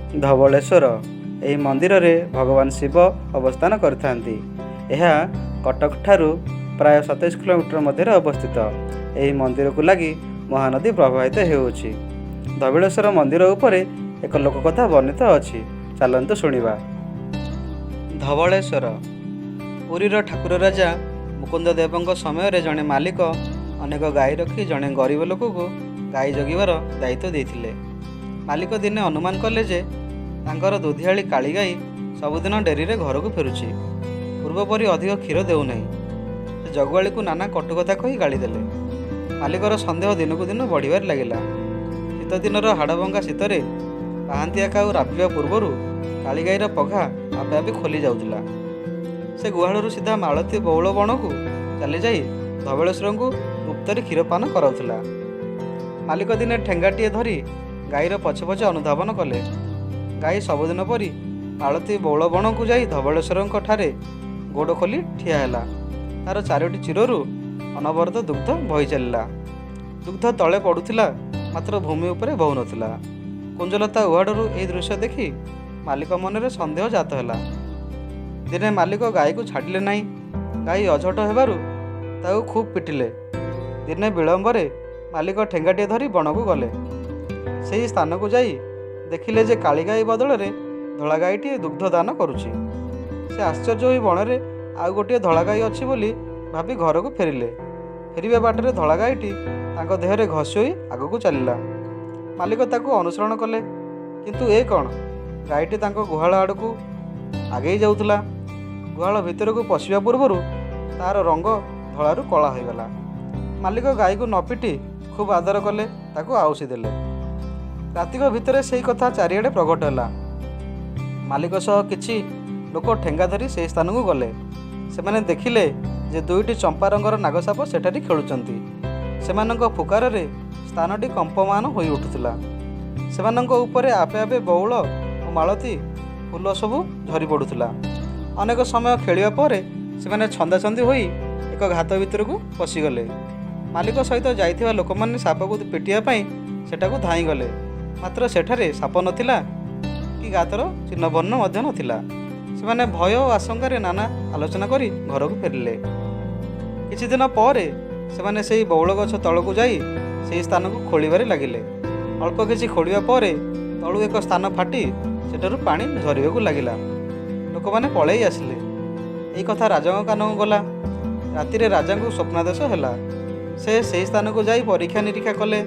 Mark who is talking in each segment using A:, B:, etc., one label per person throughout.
A: ଧବଳେଶ୍ୱର ଏହି ମନ୍ଦିରରେ ଭଗବାନ ଶିବ ଅବସ୍ଥାନ କରିଥାନ୍ତି। ଏହା କଟକ ଠାରୁ ପ୍ରାୟ 27 କିଲୋମିଟର ମଧ୍ୟରେ ଅବସ୍ଥିତ। ଏହି ମନ୍ଦିରକୁ ଲାଗି ମହାନଦୀ ପ୍ରବାହିତ ହେଉଅଛି। ଧବଳେଶ୍ୱର ମନ୍ଦିର ଉପରେ ଏକ ଲୋକକଥା ବର୍ଣ୍ଣିତ ଅଛି, ଚାଲନ୍ତୁ ଶୁଣିବା। ଧବଳେଶ୍ୱର ପୁରୀର ଠାକୁର ରାଜା ମୁକୁନ୍ଦ ଦେବଙ୍କ ସମୟରେ ଜଣେ ମାଲିକ ଅନେକ ଗାଈ ରଖି ଜଣେ ଗରିବ ଲୋକକୁ ଗାଈ ଜଗିବାର ଦାୟିତ୍ୱ ଦେଇଥିଲେ। ମାଲିକ ଦିନେ ଅନୁମାନ କଲେ ଯେ ତାଙ୍କର ଦୁଧିଆଳି କାଳି ଗାଈ ସବୁଦିନ ଡେରିରେ ଘରକୁ ଫେରୁଛି, ପୂର୍ବ ପରି ଅଧିକ କ୍ଷୀର ଦେଉନାହିଁ। ସେ ଜଗୁଆଳିକୁ ନାନା କଟୁକଥା କହି ଗାଳିଦେଲେ। ମାଲିକର ସନ୍ଦେହ ଦିନକୁ ଦିନ ବଢ଼ିବାରେ ଲାଗିଲା। ଶୀତଦିନର ହାଡ଼ଭଙ୍ଗା ଶୀତରେ ପାହାନ୍ତିଆ କାଉ ରାବିବା ପୂର୍ବରୁ କାଳିଗାଈର ପଘା ଆପେ ଆପେ ଖୋଲି ଯାଉଥିଲା। ସେ ଗୁହାଳରୁ ସିଧା ମାଳତୀ ବଉଳ ବଣକୁ ଚାଲିଯାଇ ଧବଳେଶ୍ୱରଙ୍କୁ ଗୁପ୍ତରେ କ୍ଷୀରପାନ କରାଉଥିଲା। ମାଲିକ ଦିନେ ଠେଙ୍ଗାଟିଏ ଧରି ଗାଈର ପଛେ ପଛେ ଅନୁଧାବନ କଲେ। ଗାଈ ସବୁଦିନ ପରି ମାଳତୀ ବଉଳ ବଣକୁ ଯାଇ ଧବଳେଶ୍ୱରଙ୍କ ଠାରେ ଗୋଡ଼ ଖୋଲି ଠିଆ ହେଲା। ତାର 4ଟି ଚିରରୁ ଅନବରତ ଦୁଗ୍ଧ ବହି ଚାଲିଲା। ଦୁଗ୍ଧ ତଳେ ପଡ଼ୁଥିଲା, ମାତ୍ର ଭୂମି ଉପରେ ବହୁନଥିଲା। କୁଞ୍ଜଲତା ଉହାଡ଼ରୁ ଏହି ଦୃଶ୍ୟ ଦେଖି ମାଲିକ ମନରେ ସନ୍ଦେହ ଜାତ ହେଲା। ଦିନେ ମାଲିକ ଗାଈକୁ ଛାଡ଼ିଲେ ନାହିଁ। ଗାଈ ଅଝଟ ହେବାରୁ ତାକୁ ଖୁବ୍ ପିଟିଲେ। ଦିନେ ବିଳମ୍ବରେ ମାଲିକ ଠେଙ୍ଗାଟିଏ ଧରି ବଣକୁ ଗଲେ। ସେହି ସ୍ଥାନକୁ ଯାଇ ଦେଖିଲେ ଯେ କାଳିଗାଈ ବଦଳରେ ଧଳା ଗାଈଟିଏ ଦୁଗ୍ଧ ଦାନ କରୁଛି। ସେ ଆଶ୍ଚର୍ଯ୍ୟ ହୋଇ ବଣରେ ଆଉ ଗୋଟିଏ ଧଳା ଗାଈ ଅଛି ବୋଲି ଭାବି ଘରକୁ ଫେରିଲେ। ଫେରିବା ବାଟରେ ଧଳା ଗାଈଟି ତାଙ୍କ ଦେହରେ ଘଷି ହୋଇ ଆଗକୁ ଚାଲିଲା। ମାଲିକ ତାକୁ ଅନୁସରଣ କଲେ, କିନ୍ତୁ ଏ କ'ଣ? ଗାଈଟି ତାଙ୍କ ଗୁହାଳ ଆଡ଼କୁ ଆଗେଇ ଯାଉଥିଲା। ଗୁହାଳ ଭିତରକୁ ପଶିବା ପୂର୍ବରୁ ତାର ରଙ୍ଗ ଧଳାରୁ କଳା ହୋଇଗଲା। ମାଲିକ ଗାଈକୁ ନ ପିଟି ଖୁବ୍ ଆଦର କଲେ, ତାକୁ ଆଉସି ଦେଲେ। ରାତିକ ଭିତରେ ସେହି କଥା ଚାରିଆଡ଼େ ପ୍ରଘଟ ହେଲା। ମାଲିକ ସହ କିଛି ଲୋକ ଠେଙ୍ଗା ଧରି ସେହି ସ୍ଥାନକୁ ଗଲେ। ସେମାନେ ଦେଖିଲେ ଯେ 2ଟି ଚମ୍ପା ରଙ୍ଗର ନାଗସାପ ସେଠାରେ ଖେଳୁଛନ୍ତି। ସେମାନଙ୍କ ଫୁକାରରେ ସ୍ଥାନଟି କମ୍ପମାନ ହୋଇ ଉଠୁଥିଲା। ସେମାନଙ୍କ ଉପରେ ଆପେ ଆପେ ବଉଳ ଓ ମାଳତୀ ଫୁଲ ସବୁ ଝରି ପଡ଼ୁଥିଲା। ଅନେକ ସମୟ ଖେଳିବା ପରେ ସେମାନେ ଛନ୍ଦାଛନ୍ଦି ହୋଇ ଏକ ଘାତ ଭିତରକୁ ପଶିଗଲେ। ମାଲିକ ସହିତ ଯାଇଥିବା ଲୋକମାନେ ସାପକୁ ପିଟିବା ପାଇଁ ସେଠାକୁ ଧାଇଁଗଲେ, ମାତ୍ର ସେଠାରେ ସାପ ନଥିଲା କି ଗାତର ଚିହ୍ନବର୍ଣ୍ଣ ମଧ୍ୟ ନଥିଲା। ସେମାନେ ଭୟ ଓ ଆଶଙ୍କାରେ ନାନା ଆଲୋଚନା କରି ଘରକୁ ଫେରିଲେ। କିଛି ଦିନ ପରେ ସେମାନେ ସେହି ବଉଳ ଗଛ ତଳକୁ ଯାଇ ସେହି ସ୍ଥାନକୁ ଖୋଳିବାରେ ଲାଗିଲେ। ଅଳ୍ପ କିଛି ଖୋଳିବା ପରେ ତଳୁ ଏକ ସ୍ଥାନ ଫାଟି ସେଠାରୁ ପାଣି ଝରିବାକୁ ଲାଗିଲା। ଲୋକମାନେ ପଳେଇ ଆସିଲେ। ଏହି କଥା ରାଜାଙ୍କ କାନକୁ ଗଲା। ରାତିରେ ରାଜାଙ୍କୁ ସ୍ୱପ୍ନାଦେଶ ହେଲା। ସେ ସେହି ସ୍ଥାନକୁ ଯାଇ ପରୀକ୍ଷା ନିରୀକ୍ଷା କଲେ।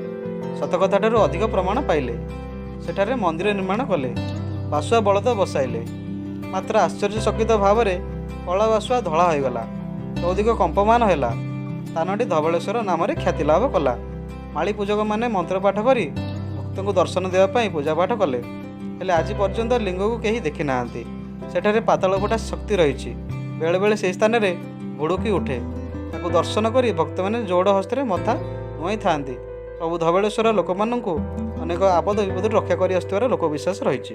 A: ସତ କଥାଠାରୁ ଅଧିକ ପ୍ରମାଣ ପାଇଲେ। ସେଠାରେ ମନ୍ଦିର ନିର୍ମାଣ କଲେ, ବାସୁଆ ବଳଦ ବସାଇଲେ। ମାତ୍ର ଆଶ୍ଚର୍ଯ୍ୟଚକିତ ଭାବରେ କଳା ବାସୁଆ ଧଳା ହୋଇଗଲା, ଚୌଦିଗ କମ୍ପମାନ ହେଲା। ସ୍ଥାନଟି ଧବଳେଶ୍ୱର ନାମରେ ଖ୍ୟାତି ଲାଭ କଲା। ମାଳି ପୂଜକମାନେ ମନ୍ତ୍ରପାଠ କରି ଭକ୍ତଙ୍କୁ ଦର୍ଶନ ଦେବା ପାଇଁ ପୂଜାପାଠ କଲେ, ହେଲେ ଆଜି ପର୍ଯ୍ୟନ୍ତ ଲିଙ୍ଗକୁ କେହି ଦେଖି ନାହାନ୍ତି। ସେଠାରେ ପାତାଳ ଫୁଟା ଶକ୍ତି ରହିଛି। ବେଳେବେଳେ ସେହି ସ୍ଥାନରେ ବୁଡ଼ୁକି ଉଠେ। ତାକୁ ଦର୍ଶନ କରି ଭକ୍ତମାନେ ଯୋଡ଼ ହସ୍ତରେ ମଥା ନୁଆଁଇଥାନ୍ତି। ପ୍ରଭୁ ଧବଳେଶ୍ୱର ଲୋକମାନଙ୍କୁ ଅନେକ ଆପଦ ବିପଦରୁ ରକ୍ଷା କରି ଆସୁଥିବାର ଲୋକବିଶ୍ୱାସ ରହିଛି।